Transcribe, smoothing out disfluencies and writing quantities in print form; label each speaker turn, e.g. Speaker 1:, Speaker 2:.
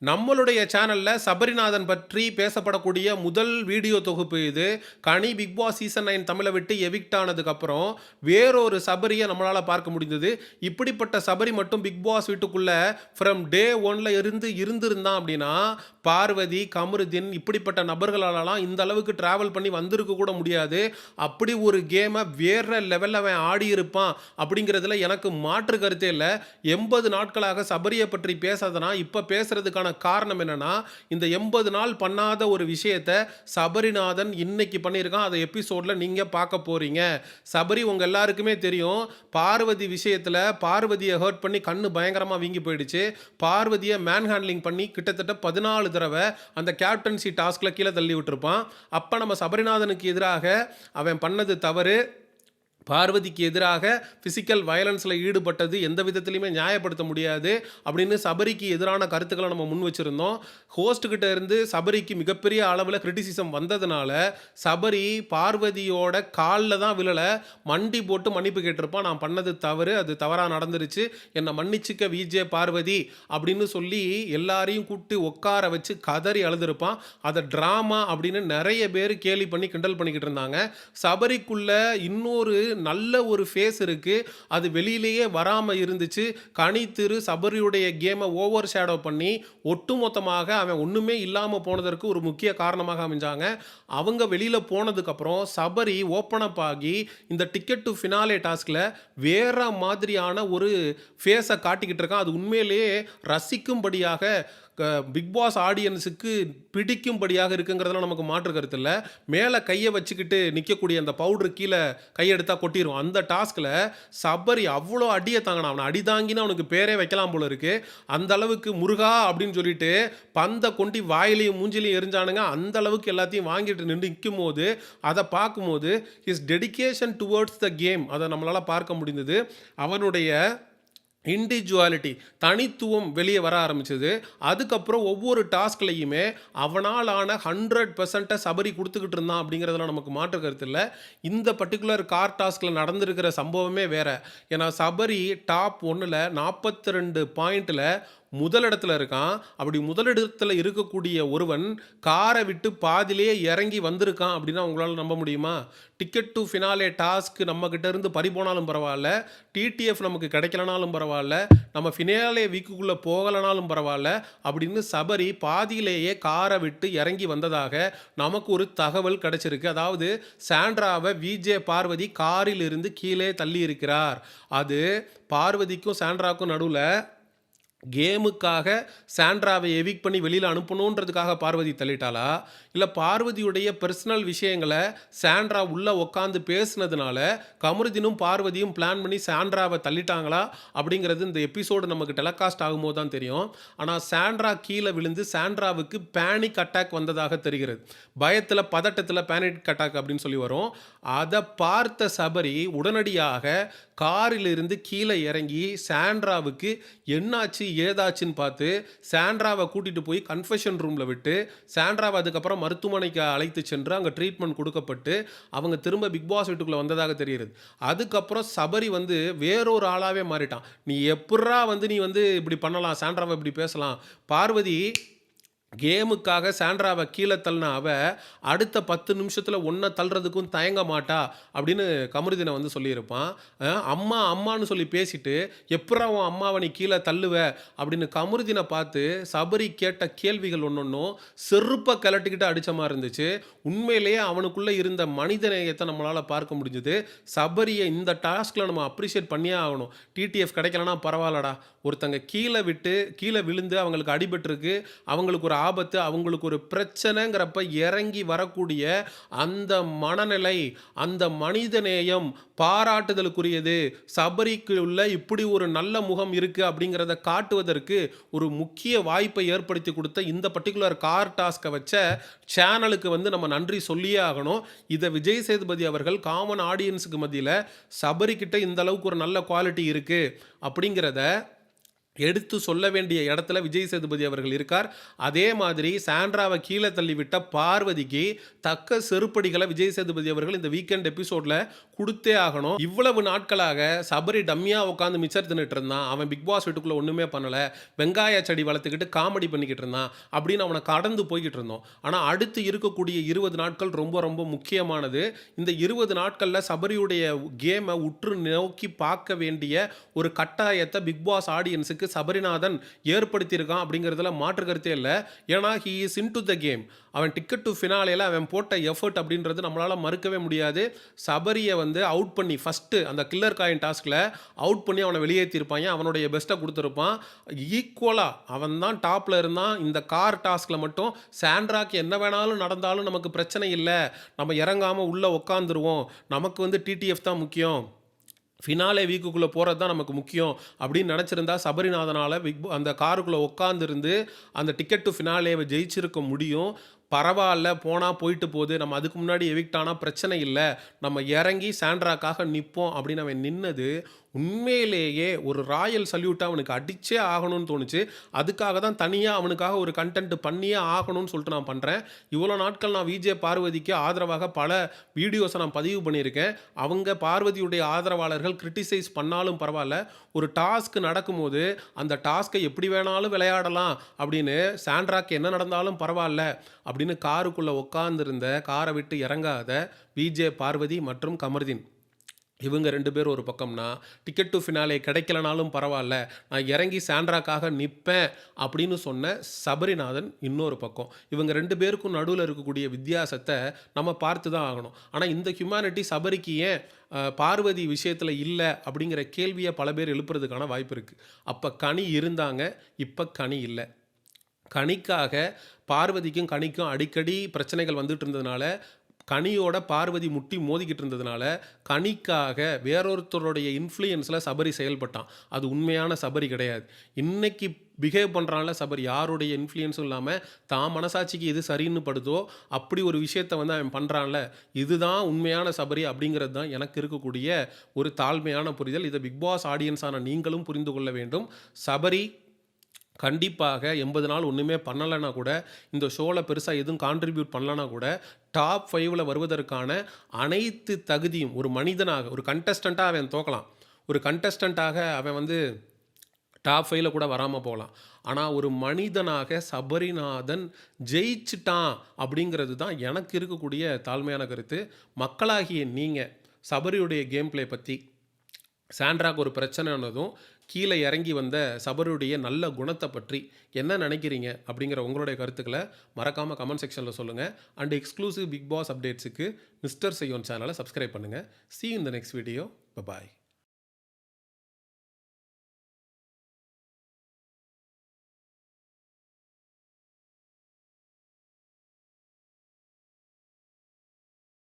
Speaker 1: நம்மளுடைய சேனல்ல சபரிநாதன் பற்றி பேசப்படக்கூடிய முதல் வீடியோ தொகுப்பு இது. கனி பிக் பாஸ் சீசன் 9 தமிழ விட்டு எவிக்ட் ஆனதுக்கப்புறம், வேறொரு சபரிய நம்மளால பார்க்க முடிந்தது. இப்படிப்பட்ட சபரி மட்டும் பிக் பாஸ் வீட்டுக்குள்ள ஃப்ரம் டே 1ல இருந்திருந்தான் அப்படின்னா, பார்வதி, கமருதீன் இப்படிப்பட்ட நபர்களாலலாம் இந்த அளவுக்கு டிராவல் பண்ணி வந்திருக்க கூட முடியாது. அப்படி ஒரு கேம வேற லெவல்ல அவன் ஆடியிருப்பான் அப்படிங்கிறதுல எனக்கு மாற்று கருத்தே இல்ல. 80 நாட்களாக சபரிய பற்றி பேசாதனா, இப்ப பேசுறதுக்கான காரணம் என்னன்னா, இந்த 80 நாள் பண்ணாத ஒரு விஷயத்த சபரிநாதன் இன்னைக்கு பண்ணியிருக்கான். அத எபிசோட்ல நீங்க பார்க்க போறீங்க. சபரி உங்க எல்லாருக்குமே தெரியும். பார்வதி விஷயத்துல பார்வதிய ஹர்ட் பண்ணி கண்ணு பயங்கரமா வீங்கி போயிடுச்சு. பார்வதிய மேன் ஹேண்ட்லிங் பண்ணி கிட்டத்தட்ட 14 தடவ அந்த கேப்டன்சி டாஸ்க்ல கீழ தள்ளி விட்டுருப்பான். அப்ப நம்ம சபரிநாதனுக்கு எதிராக அவன் பண்ணது தவறு. பார்வதிக்கு எதிராக பிசிக்கல் வயலன்ஸில் ஈடுபட்டது எந்த விதத்திலையுமே நியாயப்படுத்த முடியாது அப்படின்னு சபரிக்கு எதிரான கருத்துக்களை நம்ம முன் வச்சுருந்தோம். ஹோஸ்ட்டுக்கிட்ட இருந்து சபரிக்கு மிகப்பெரிய அளவில் கிரிட்டிசிசம் வந்ததுனால சபரி பார்வதியோட காலில் தான் விழலை, மண்டி போட்டு மன்னிப்பு கேட்டிருப்பான். நான் பண்ணது தவறு, அது தவறாக நடந்துருச்சு, என்னை மன்னிச்சிக்க விஜே பார்வதி அப்படின்னு சொல்லி எல்லாரையும் கூப்பிட்டு உட்கார வச்சு கதறி அழுதுருப்பான். அதை ட்ராமா அப்படின்னு நிறைய பேர் கேலி பண்ணி கிண்டல் பண்ணிக்கிட்டு இருந்தாங்க. சபரிக்குள்ள இன்னொரு நல்ல ஒரு ஃபேஸ் இருக்கு, அது வெளியிலேயே வராம இருந்துச்சு. கனி திரு சபரியுடைய கேமை ஓவர் ஷேடோ பண்ணி ஒட்டுமொத்தமாக அவன் ஒண்ணுமே இல்லாம போனதற்கு ஒரு முக்கிய காரணமாக அமைஞ்சாங்க. அவங்க வெளியில போனதுக்கு அப்புறம் சபரி ஓப்பன் அப் ஆகி இந்த டிக்கெட் டு ஃபினாலே டாஸ்க்ல வேற மாதிரியான ஒரு ஃபேஸை காட்டிக்கிட்டு இருக்கான். அது உண்மையிலேயே ரசிக்கும்படியாக பிக் பாஸ் ஆடியன்ஸுக்கு பிடிக்கும்படியாக இருக்குங்கிறதுல நமக்கு மாற்று கருத்து இல்லை. மேலே கையை வச்சுக்கிட்டு நிற்கக்கூடிய அந்த பவுட்ரு கீழே கையெடுத்தா கொட்டிடும். அந்த டாஸ்கில் சபரி அவ்வளோ அடியை தாங்கினான். அவனை அடி தாங்கினா அவனுக்கு பேரே வைக்கலாம் போல இருக்கு. அந்த அளவுக்கு முருகா அப்படின்னு சொல்லிட்டு பந்தை கொண்டு வாயிலையும் மூஞ்சிலையும் எரிஞ்சானுங்க. அந்த அளவுக்கு எல்லாத்தையும் வாங்கிட்டு நின்று நிற்கும் போது அதை பார்க்கும்போது his dedication towards the game அதை நம்மளால் பார்க்க முடிந்தது. அவனுடைய இண்டிவிஜுவாலிட்டி, தனித்துவம் வெளியே வர ஆரம்பிச்சது. அதுக்கப்புறம் ஒவ்வொரு டாஸ்க்லையுமே அவனால் ஆன 100% சபரி கொடுத்துக்கிட்டு இருந்தான் அப்படிங்கிறதுல நமக்கு மாற்று கருத்து இல்லை. இந்த பர்டிகுலர் கார் டாஸ்கில் நடந்திருக்கிற சம்பவமே வேற. ஏன்னா சபரி டாப் 1ல் 42 பாயிண்டில் முதலிடத்தில் இருக்கான். அப்படி முதலிடத்தில் இருக்கக்கூடிய ஒருவன் காரை விட்டு பாதிலேயே இறங்கி வந்திருக்கான் அப்படின்னா உங்களால் நம்ப முடியுமா? டிக்கெட் டு ஃபினாலே டாஸ்க் நம்மக்கிட்ட இருந்து பறி போனாலும் பரவாயில்ல, டிடிஎஃப் நமக்கு கிடைக்கலனாலும் பரவாயில்ல, நம்ம ஃபினாலே வீக்குக்குள்ளே போகலனாலும் பரவாயில்ல அப்படின்னு சபரி பாதியிலேயே காரை விட்டு இறங்கி வந்ததாக நமக்கு ஒரு தகவல் கிடைச்சிருக்கு. அதாவது சாண்ட்ராவை விஜே பார்வதி காரில் இருந்து கீழே தள்ளி இருக்கிறார். அது பார்வதிக்கும் சாண்ட்ராவுக்கும் நடுவில் கேமுக்காக சாண்ட்ராவை எவிக் பண்ணி வெளியில் அனுப்பணுன்றதுக்காக பார்வதி தள்ளிட்டாளா, இல்லை பார்வதியுடைய பர்சனல் விஷயங்களை சாண்ட்ரா உள்ளே உட்காந்து பேசுனதுனால கமருதீனும் பார்வதியும் பிளான் பண்ணி சாண்ட்ராவை தள்ளிட்டாங்களா அப்படிங்கிறது இந்த எபிசோடு நமக்கு டெலகாஸ்ட் ஆகும்போது தான் தெரியும். ஆனால் சாண்ட்ரா கீழே விழுந்து சாண்ட்ராவுக்கு பேனிக் அட்டாக் வந்ததாக தெரிகிறது. பயத்தில் பதட்டத்தில் பேனிக் அட்டாக் அப்படின்னு சொல்லி வரும். அதை பார்த்த சபரி உடனடியாக காரிலிருந்து கீழே இறங்கி சாண்ட்ராவுக்கு என்னாச்சு ஏதாச்சுன்னு பார்த்து சாண்ட்ராவை கூட்டிகிட்டு போய் கன்ஃபெஷன் ரூமில் விட்டு சாண்ட்ராவை அதுக்கப்புறம் மருத்துவமனைக்கு அழைத்து சென்று அங்கே ட்ரீட்மெண்ட் கொடுக்கப்பட்டு அவங்க திரும்ப பிக் பாஸ் வீட்டுக்குள்ளே வந்ததாக தெரிகிறது. அதுக்கப்புறம் சபரி வேறொரு ஆளாகவே மாறிட்டான். நீ எப்பட்றா நீ இப்படி பண்ணலாம், சாண்ட்ராவை இப்படி பேசலாம், பார்வதி கேமுக்காக சாண்ட்ராவை கீழே தள்ளின அவ அடுத்த 10 நிமிஷத்தில் ஒன்றை தள்ளுறதுக்கும் தயங்க மாட்டா அப்படின்னு கமருதீனை சொல்லியிருப்பான். அம்மா அம்மான்னு சொல்லி பேசிட்டு எப்படா உன் அம்மாவை நீ கீழே தள்ளுவ அப்படின்னு கமருதீனை பார்த்து சபரி கேட்ட கேள்விகள் ஒன்றொன்றும் செருப்பை கிளட்டிக்கிட்டு அடித்த மாதிரி இருந்துச்சு. உண்மையிலேயே அவனுக்குள்ளே இருந்த மனிதநேயத்தை நம்மளால் பார்க்க முடிஞ்சுது. சபரியை இந்த டாஸ்கில் நம்ம அப்ரிஷியேட் பண்ணியே ஆகணும். டிடிஎஃப் கிடைக்கலனா பரவாயில்லடா, ஒருத்தங்க கீழே விழுந்து அவங்களுக்கு அடிபட்டிருக்கு, அவங்களுக்கு ஒரு ஆபத்து, அவங்களுக்கு ஒரு பிரச்சனைங்கிறப்ப இறங்கி வரக்கூடிய அந்த மனநிலை, அந்த மனிதநேயம் பாராட்டுதலுக்குரியது. சபரிக்கு உள்ள இப்படி ஒரு நல்ல முகம் இருக்கு அப்படிங்கிறத காட்டுவதற்கு ஒரு முக்கிய வாய்ப்பை ஏற்படுத்தி கொடுத்த இந்த பர்டிகுலர் கார் டாஸ்கை வச்ச சேனலுக்கு நம்ம நன்றி சொல்லியே ஆகணும். இதை விஜய் சேதுபதி அவர்கள் காமன் ஆடியன்ஸுக்கு மத்தியில் சபரி கிட்ட இந்த அளவுக்கு ஒரு நல்ல குவாலிட்டி இருக்கு அப்படிங்கிறத எடுத்து சொல்ல வேண்டிய இடத்துல விஜய் சேதுபதி அவர்கள் இருக்கார். அதே மாதிரி சாண்ட்ராவ கீழ தள்ளிவிட்ட பார்வதிக்கு தக்க செருப்படிகள விஜய் சேதுபதி அவர்கள் இந்த வீக்கெண்ட் எபிசோட்ல குடுத்தே ஆகணும். இவ்வளவு நாட்களாக சபரி டம்மியா உட்கார்ந்து மிச்சர் தின்னுட்டு இருந்தான். அவன் பிக் பாஸ் வீட்டுக்குள்ள ஒண்ணுமே பண்ணல. வெங்காய செடி வளர்த்துக்கிட்டு காமெடி பண்ணிக்கிட்டு இருந்தான் அப்படின்னு அவன கடந்து போய்க்கிட்டு இருந்தோம். ஆனா அடுத்து இருக்கக்கூடிய 20 நாட்கள் ரொம்ப ரொம்ப முக்கியமானது. இந்த 20 நாட்கள்ல சபரியுடைய கேம உற்று நோக்கி பார்க்க வேண்டிய ஒரு கட்டாயத்த பிக் பாஸ் ஆடியன்ஸுக்கு சபரிநாதன் ஏற்படுத்தியிருக்கான் அப்படிங்கிறதுல மாற்று கருத்தே இல்லை. ஏன்னா he is into the game. அவன் டிக்கெட் டு ஃபினாலேல அவன் போட்ட எஃபர்ட் அப்படின்றது நம்மளால மறுக்கவே முடியாது. சபரியை வந்து அவுட் பண்ணி ஃபஸ்ட்டு அந்த கில்லர் காயின் டாஸ்கில் அவுட் பண்ணி அவனை வெளியேற்றிருப்பாங்க. அவனுடைய பெஸ்ட்டை கொடுத்துருப்பான். ஈக்குவலாக அவன் தான் டாப்பில் இருந்தான். இந்த கார் டாஸ்கில் மட்டும் சாண்ட்ராக்கு என்ன வேணாலும் நடந்தாலும் நமக்கு பிரச்சனை இல்லை, நம்ம இறங்காமல் உள்ளே உட்காந்துருவோம், நமக்கு வந்து டிடிஎஃப் தான் முக்கியம், ஃபினாலே வீக்குக்குள்ளே போகிறது தான் நமக்கு முக்கியம் அப்படின்னு நினச்சிருந்தா சபரிநாதனால் அந்த காருக்குள்ளே உட்காந்துருந்து அந்த டிக்கெட் டு ஃபினாலேவை ஜெயிச்சிருக்க முடியும். பரவாயில்ல, போனால் போயிட்டு போகுது, நம்ம அதுக்கு முன்னாடி எவிக்ட் ஆனால் பிரச்சனை இல்லை, நம்ம இறங்கி சாண்ட்ராக்காக நிற்போம் அப்படின்னு அவன் நின்னது உண்மையிலேயே ஒரு ராயல் சல்யூட்டாக அவனுக்கு அடிச்சே ஆகணும்னு தோணுச்சு. அதுக்காக தான் தனியாக அவனுக்காக ஒரு கண்டென்ட் பண்ணியே ஆகணும்னு சொல்லிட்டு நான் பண்ணுறேன். இவ்வளோ நாட்கள் நான் விஜே பார்வதிக்கு ஆதரவாக பல வீடியோஸை நான் பதிவு பண்ணியிருக்கேன். அவங்க பார்வதியுடைய ஆதரவாளர்கள் கிரிட்டிசைஸ் பண்ணாலும் பரவாயில்ல, ஒரு டாஸ்க் நடக்கும்போது அந்த டாஸ்க்கை எப்படி வேணாலும் விளையாடலாம் அப்படின்னு, சாண்ட்ராக்கு என்ன நடந்தாலும் பரவாயில்ல அப்படின்னு காருக்குள்ளே உட்காந்துருந்த, காரை விட்டு இறங்காத விஜே பார்வதி மற்றும் கமர்தீன், இவங்க 2 பேர் ஒரு பக்கம்னா, டிக்கெட் டு ஃபினாலே கிடைக்கலனாலும் பரவாயில்ல, நான் இறங்கி சாண்ட்ராக்காக நிற்பேன் அப்படின்னு சொன்ன சபரிநாதன் இன்னொரு பக்கம். இவங்க 2 பேருக்கும் நடுவில் இருக்கக்கூடிய வித்தியாசத்தை நம்ம பார்த்து தான் ஆகணும். ஆனால் இந்த ஹியூமனிட்டி சபரிக்கு ஏன் பார்வதி விஷயத்தில் இல்லை அப்படிங்கிற கேள்வியை பல பேர் எழுப்புறதுக்கான வாய்ப்பு இருக்குது. அப்போ கனி இருந்தாங்க, இப்போ கனி இல்லை. கனிக்காக பார்வதிக்கும் கனிக்கும் அடிக்கடி பிரச்சனைகள் வந்துட்டு இருந்ததுனால, கனியோட பார்வதி முட்டி மோதிக்கிட்டு இருந்ததுனால, கனிக்காக வேறொருத்தருடைய இன்ஃப்ளூயன்ஸில் சபரி செயல்பட்டான். அது உண்மையான சபரி கிடையாது. இன்னைக்கு பிஹேவ் பண்ணுறான்ல சபரி, யாருடைய இன்ஃப்ளூயன்ஸும் இல்லாமல் தான் மனசாட்சிக்கு எது சரின்னு படுதோ அப்படி ஒரு விஷயத்தை வந்து அவன் பண்ணுறான்ல, இதுதான் உண்மையான சபரி அப்படிங்கிறது தான் எனக்கு இருக்கக்கூடிய ஒரு தாழ்மையான புரிதல். இதை பிக் பாஸ் ஆடியன்ஸான நீங்களும் புரிந்து கொள்ள வேண்டும். சபரி கண்டிப்பாக 80 நாள் ஒன்றுமே பண்ணலைன்னா கூட, இந்த ஷோவில் பெருசாக எதுவும் கான்ட்ரிபியூட் பண்ணலனா கூட, டாப் 5ல் வருவதற்கான அனைத்து தகுதியும் ஒரு மனிதனாக, ஒரு கண்டஸ்டண்ட்டாக அவன் தோக்கலாம். ஒரு கண்டஸ்டண்ட்டாக அவன் வந்து டாப் 5ல் கூட வராமல் போகலாம். ஆனால் ஒரு மனிதனாக சபரிநாதன் ஜெயிச்சிட்டான் அப்படிங்கிறது தான் எனக்கு இருக்கக்கூடிய தாழ்மையான கருத்து. மக்களாகிய நீங்கள் சபரியுடைய கேம் பிளே பற்றி, சாண்ட்ராக்கு ஒரு பிரச்சனைனதும் கீழே இறங்கி வந்த சபருடைய நல்ல குணத்தை பற்றி என்ன நினைக்கிறீங்க அப்படிங்கிற உங்களுடைய கருத்துக்களை மறக்காமல் கமெண்ட் செக்ஷனில் சொல்லுங்கள். அண்ட் எக்ஸ்க்ளூசிவ் பிக் பாஸ் அப்டேட்ஸுக்கு மிஸ்டர் செய்யோன் சேனலை சப்ஸ்கிரைப் பண்ணுங்கள். See you in the next video. Bye bye.